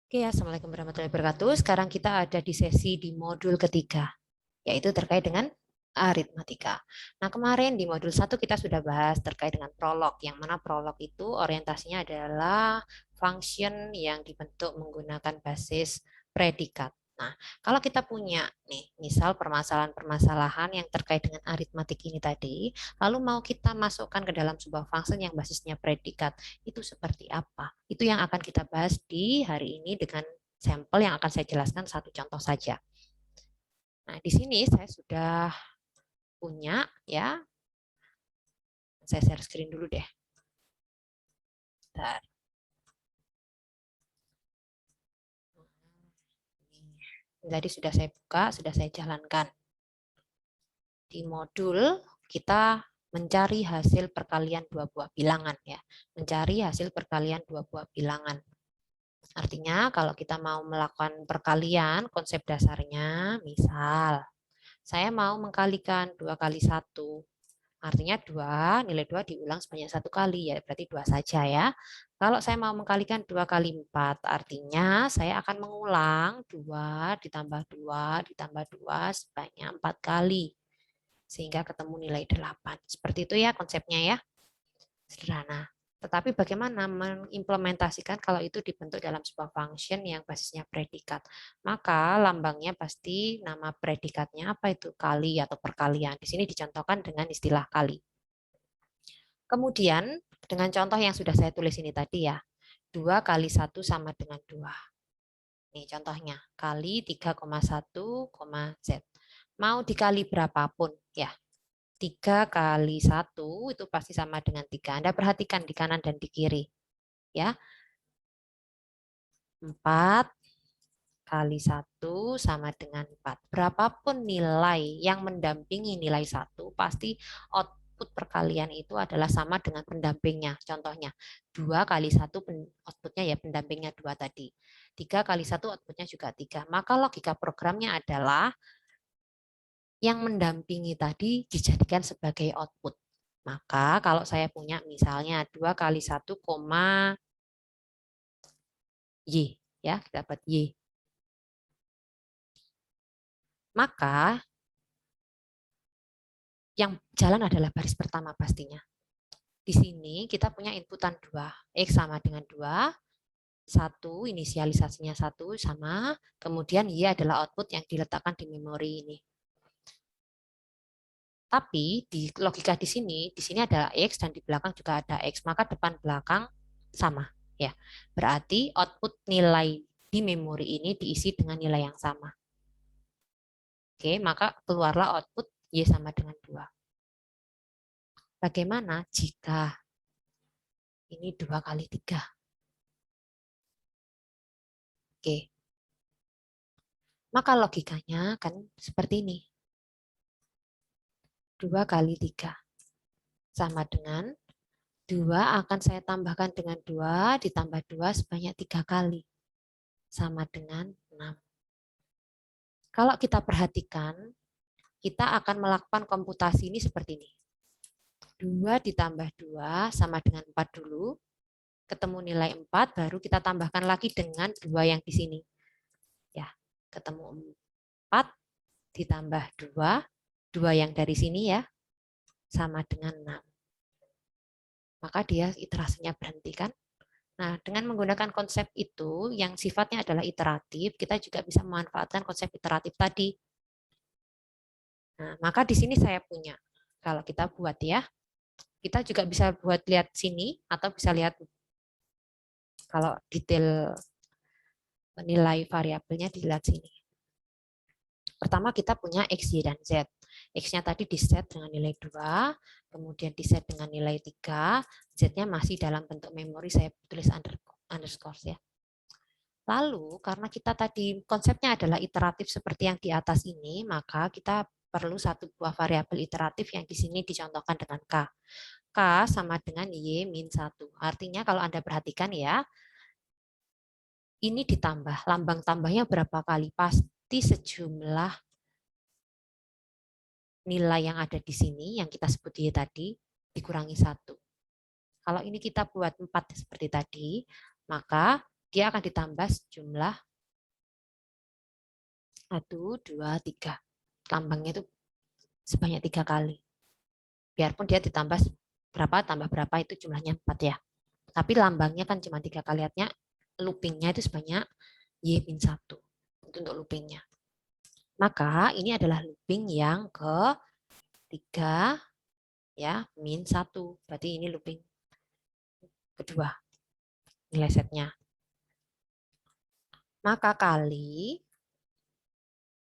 Oke, Assalamualaikum warahmatullahi wabarakatuh. Sekarang kita ada di sesi di modul ketiga, yaitu terkait dengan aritmatika. Nah, kemarin di modul 1 kita sudah bahas terkait dengan prolog, yang mana prolog itu orientasinya adalah function yang dibentuk menggunakan basis predikat. Nah, kalau kita punya nih, misal permasalahan-permasalahan yang terkait dengan aritmatik ini tadi, lalu mau kita masukkan ke dalam sebuah function yang basisnya predikat, itu seperti apa? Itu yang akan kita bahas di hari ini dengan sampel yang akan saya jelaskan satu contoh saja. Nah, di sini saya sudah punya ya. Saya share screen dulu deh. Bentar. Tadi sudah saya buka, sudah saya jalankan. Di modul kita mencari hasil perkalian dua buah bilangan ya. Mencari hasil perkalian dua buah bilangan. Artinya kalau kita mau melakukan perkalian, konsep dasarnya misal saya mau mengkalikan 2 kali 1. Artinya 2, nilai 2 diulang sebanyak 1 kali, ya berarti 2 saja ya. Kalau saya mau mengkalikan 2 kali 4, artinya saya akan mengulang 2 ditambah 2 ditambah 2 sebanyak 4 kali. Sehingga ketemu nilai 8. Seperti itu ya konsepnya ya. Sederhana. Tetapi bagaimana mengimplementasikan kalau itu dibentuk dalam sebuah function yang basisnya predikat? Maka lambangnya pasti nama predikatnya apa itu? Kali atau perkalian. Di sini dicontohkan dengan istilah kali. Kemudian dengan contoh yang sudah saya tulis ini tadi ya. 2 kali 1 sama dengan 2. Nih contohnya. Kali 3,1, Z. Mau dikali berapapun ya. 3 kali 1 itu pasti sama dengan 3. Anda perhatikan di kanan dan di kiri. Ya, 4 kali 1 sama dengan 4. Berapapun nilai yang mendampingi nilai 1, pasti output perkalian itu adalah sama dengan pendampingnya. Contohnya, 2 kali 1 outputnya ya pendampingnya 2 tadi. 3 kali 1 outputnya juga 3. Maka logika programnya adalah yang mendampingi tadi dijadikan sebagai output. Maka kalau saya punya misalnya 2 kali 1, Y, ya, kita dapat Y. Maka yang jalan adalah baris pertama pastinya. Di sini kita punya inputan 2, X sama dengan 2, 1, inisialisasinya 1 sama, kemudian Y adalah output yang diletakkan di memori ini. Tapi di logika di sini ada X dan di belakang juga ada X, maka depan belakang sama. Ya, berarti output nilai di memori ini diisi dengan nilai yang sama. Oke, maka keluarlah output Y sama dengan 2. Bagaimana jika ini 2 kali 3? Oke, maka logikanya kan seperti ini. 2 kali 3 sama dengan 2 akan saya tambahkan dengan 2 ditambah 2 sebanyak 3 kali. Sama dengan 6. Kalau kita perhatikan, kita akan melakukan komputasi ini seperti ini. 2 ditambah 2 sama dengan 4 dulu. Ketemu nilai 4, baru kita tambahkan lagi dengan 2 yang di sini. Ya, ketemu 4 ditambah 2, 2 yang dari sini ya, sama dengan 6. Maka dia iterasinya berhenti kan. Nah, dengan menggunakan konsep itu yang sifatnya adalah iteratif, kita juga bisa memanfaatkan konsep iteratif tadi. Nah, maka di sini saya punya. Kalau kita buat ya, kita juga bisa buat lihat sini atau bisa lihat kalau detail nilai variabelnya dilihat sini. Pertama kita punya X, Y, dan Z. X-nya tadi di-set dengan nilai 2, kemudian di-set dengan nilai 3, Z-nya masih dalam bentuk memori, saya tulis underscore ya. Lalu karena kita tadi konsepnya adalah iteratif seperti yang di atas ini, maka kita perlu satu buah variabel iteratif yang di sini dicontohkan dengan K. K sama dengan Y min 1. Artinya kalau Anda perhatikan ya, ini ditambah, lambang tambahnya berapa kali? Pasti sejumlah nilai yang ada di sini, yang kita sebut Y tadi, dikurangi 1. Kalau ini kita buat 4 seperti tadi, maka dia akan ditambah jumlah 1, 2, 3. Lambangnya itu sebanyak 3 kali. Biarpun dia ditambah berapa, tambah berapa, itu jumlahnya 4 ya. Tapi lambangnya kan cuma 3 kali, artinya loopingnya itu sebanyak Y-1. Itu untuk loopingnya. Maka ini adalah looping yang ketiga, ya, -1. Berarti ini looping kedua, nilai setnya. Maka kali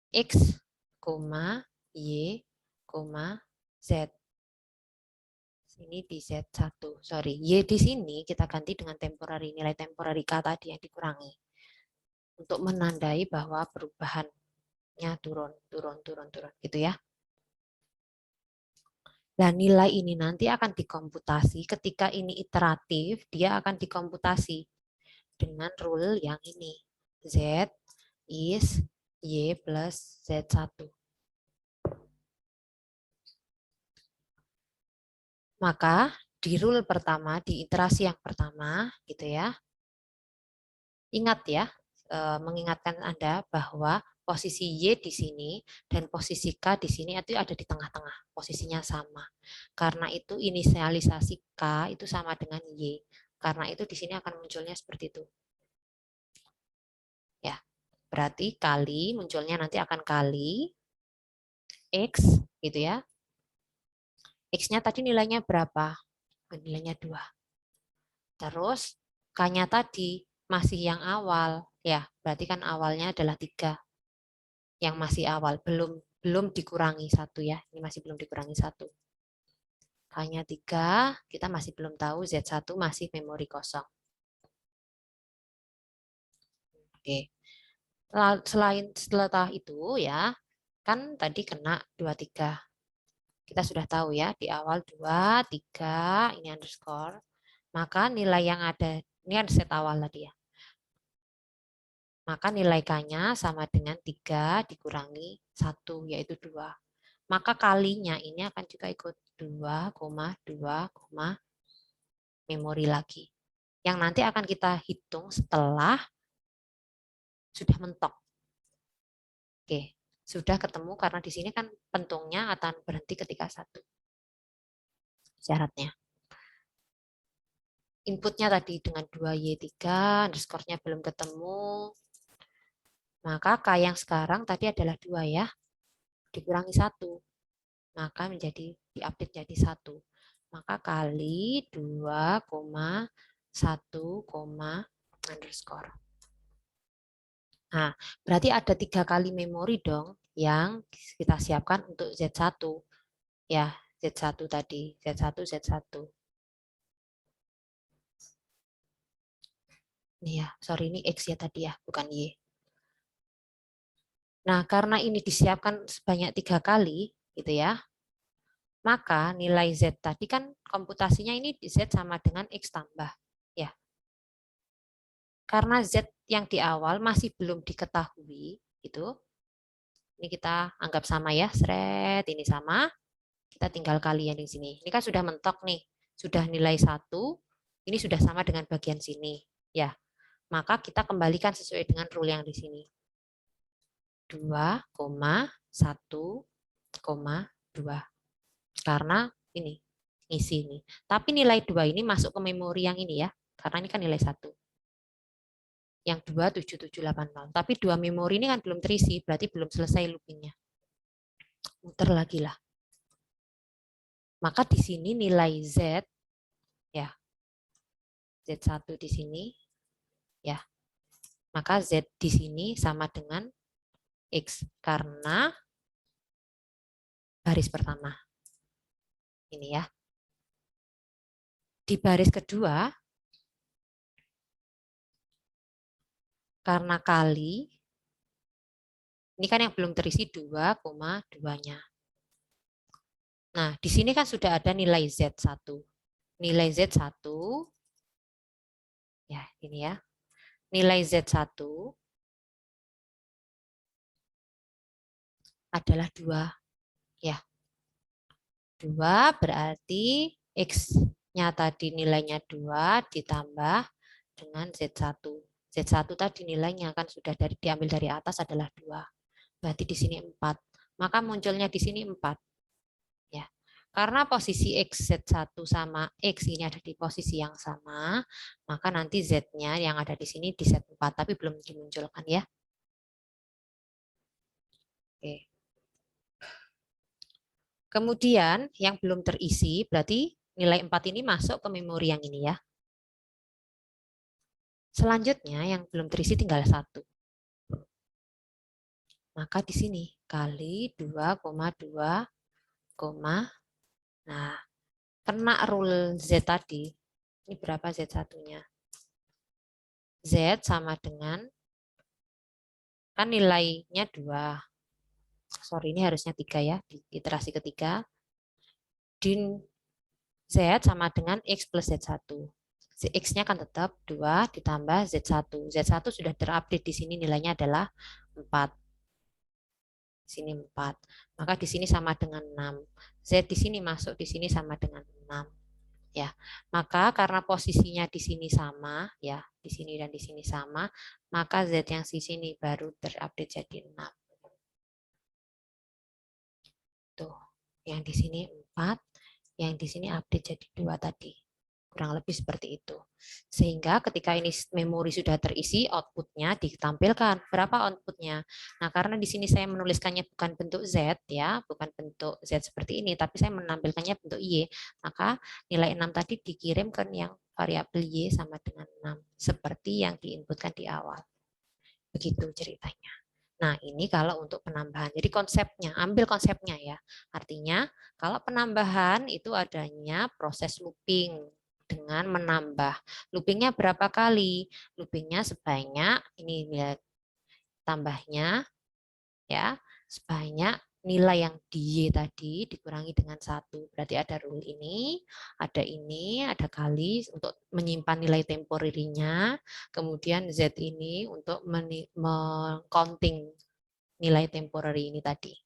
X, Y, Z. Ini di Z1. Sorry, Y di sini kita ganti dengan temporary, nilai temporary K tadi yang dikurangi. Untuk menandai bahwa perubahannya turun, gitu ya. Dan nilai ini nanti akan dikomputasi, ketika ini iteratif, dia akan dikomputasi dengan rule yang ini. Z is Y plus Z1. Maka di rule pertama, di iterasi yang pertama, gitu ya, ingat ya, mengingatkan Anda bahwa posisi Y di sini dan posisi K di sini itu ada di tengah-tengah, posisinya sama. Karena itu inisialisasi K itu sama dengan Y. Karena itu di sini akan munculnya seperti itu. Ya, berarti kali munculnya nanti akan kali X gitu ya. X-nya tadi nilainya berapa? Nilainya 2. Terus K-nya tadi masih yang awal, ya berarti kan awalnya adalah 3. Yang masih awal, belum dikurangi 1 ya, ini masih belum dikurangi 1. K-nya 3, kita masih belum tahu, Z1 masih memori kosong. Oke. Setelah itu ya, kan tadi kena 23. Kita sudah tahu ya, di awal 2, 3, ini underscore. Maka nilai yang ada, ini ada set awal tadi ya. Maka nilai K-nya sama dengan 3 dikurangi 1, yaitu 2. Maka kalinya ini akan juga ikut 2, memori lagi. Yang nanti akan kita hitung setelah sudah mentok. Oke, sudah ketemu karena di sini kan pentungnya akan berhenti ketika 1. Syaratnya. Inputnya tadi dengan 2Y3, underscore-nya belum ketemu. Maka K yang sekarang tadi adalah 2 ya. Dikurangi 1. Maka menjadi diupdate jadi 1. Maka kali 2,1, underscore. Nah, berarti ada 3 kali memori dong yang kita siapkan untuk Z1. Ya, Z1 tadi. Z1, Z1. Ini ya, sorry ini X ya tadi ya, bukan Y. Nah, karena ini disiapkan sebanyak 3 kali, gitu ya, maka nilai Z tadi kan komputasinya ini Z sama dengan X tambah. Ya. Karena Z yang di awal masih belum diketahui, gitu. Ini kita anggap sama ya, seret, ini sama. Kita tinggal kali yang di sini. Ini kan sudah mentok nih, sudah nilai 1, ini sudah sama dengan bagian sini. Ya, maka kita kembalikan sesuai dengan rule yang di sini. 2,1,2. Karena ini ngisi ini. Tapi nilai 2 ini masuk ke memori yang ini ya. Karena ini kan nilai 1. Yang 27780. Tapi 2 memori ini kan belum terisi, berarti belum selesai loopingnya. Muter lagi lah. Maka di sini nilai Z ya. Z1 di sini ya. Maka Z di sini sama dengan X karena baris pertama. Ini ya. Di baris kedua, karena kali, ini kan yang belum terisi 2,2-nya. Nah, di sini kan sudah ada nilai Z1. Nilai Z1, ya ini ya. Nilai Z1 adalah 2. Ya. 2 berarti X-nya tadi nilainya 2 ditambah dengan Z1. Z1 tadi nilainya kan sudah diambil dari atas adalah 2. Berarti di sini 4. Maka munculnya di sini 4. Ya. Karena posisi X Z1 sama X ini ada di posisi yang sama, maka nanti Z-nya yang ada di sini di Z4, tapi belum dimunculkan ya. Oke. Kemudian yang belum terisi, berarti nilai 4 ini masuk ke memori yang ini ya. Selanjutnya yang belum terisi tinggal 1. Maka di sini kali 2,2, nah kena rule Z tadi. Ini berapa Z1-nya? Z sama dengan, kan nilainya 2. Sorry, ini harusnya 3 ya, di iterasi ketiga. Din Z sama dengan X plus Z1. X-nya kan tetap 2 ditambah Z1. Z1 sudah terupdate di sini nilainya adalah 4. Sini 4. Maka di sini sama dengan 6. Z di sini masuk di sini sama dengan 6. Ya. Maka karena posisinya di sini sama ya, di sini dan di sini sama, maka Z yang di sini baru terupdate jadi 6. Tuh. Yang di sini 4, yang di sini update jadi 2 tadi. Kurang lebih seperti itu. Sehingga ketika ini memori sudah terisi, outputnya ditampilkan. Berapa outputnya? Nah, karena di sini saya menuliskannya bukan bentuk Z, ya, bukan bentuk Z seperti ini, tapi saya menampilkannya bentuk Y, maka nilai 6 tadi dikirim ke yang variabel Y sama dengan 6, seperti yang diinputkan di awal. Begitu ceritanya. Nah, ini kalau untuk penambahan. Jadi konsepnya, ambil konsepnya ya. Artinya, kalau penambahan itu adanya proses looping dengan menambah. Loopingnya berapa kali? Loopingnya sebanyak, ini lihat tambahnya, ya sebanyak nilai yang di Y tadi dikurangi dengan 1. Berarti ada rule ini, ada kali untuk menyimpan nilai temporary-nya, kemudian Z ini untuk meng-counting nilai temporary ini tadi.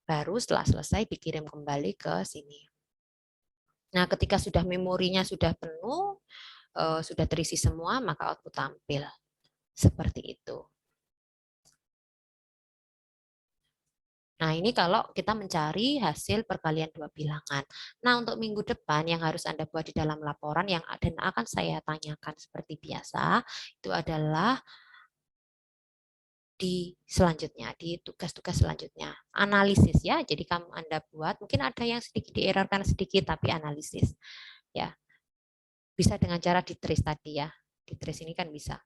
Baru setelah selesai dikirim kembali ke sini. Nah, ketika sudah memorinya sudah penuh, sudah terisi semua, maka output tampil. Seperti itu. Nah, ini kalau kita mencari hasil perkalian dua bilangan. Nah, untuk minggu depan yang harus Anda buat di dalam laporan yang dan akan saya tanyakan seperti biasa, itu adalah di selanjutnya, di tugas-tugas selanjutnya. Analisis ya, jadi kamu Anda buat, mungkin ada yang sedikit dierrorkan sedikit, tapi analisis. Ya, bisa dengan cara di trace tadi ya. Di trace ini kan bisa.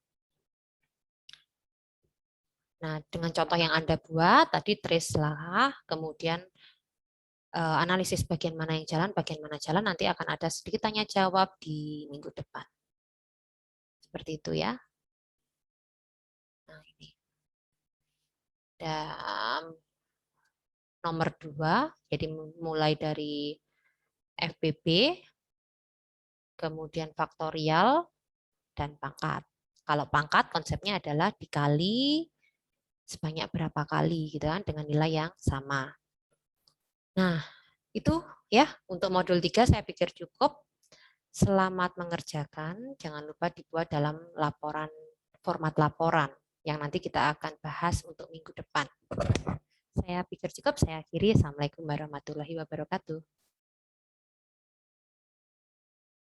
Nah, dengan contoh yang Anda buat, tadi trace lah, kemudian analisis bagian mana yang jalan, bagian mana jalan, nanti akan ada sedikit tanya jawab di minggu depan. Seperti itu ya. Nah, ini. Dan nomor 2, jadi mulai dari FBB, kemudian faktorial, dan pangkat. Kalau pangkat konsepnya adalah dikali sebanyak berapa kali gitu kan dengan nilai yang sama. Nah, itu ya untuk modul 3 saya pikir cukup. Selamat mengerjakan. Jangan lupa dibuat dalam laporan, format laporan yang nanti kita akan bahas untuk minggu depan. Saya pikir cukup, saya akhiri. Assalamualaikum warahmatullahi wabarakatuh.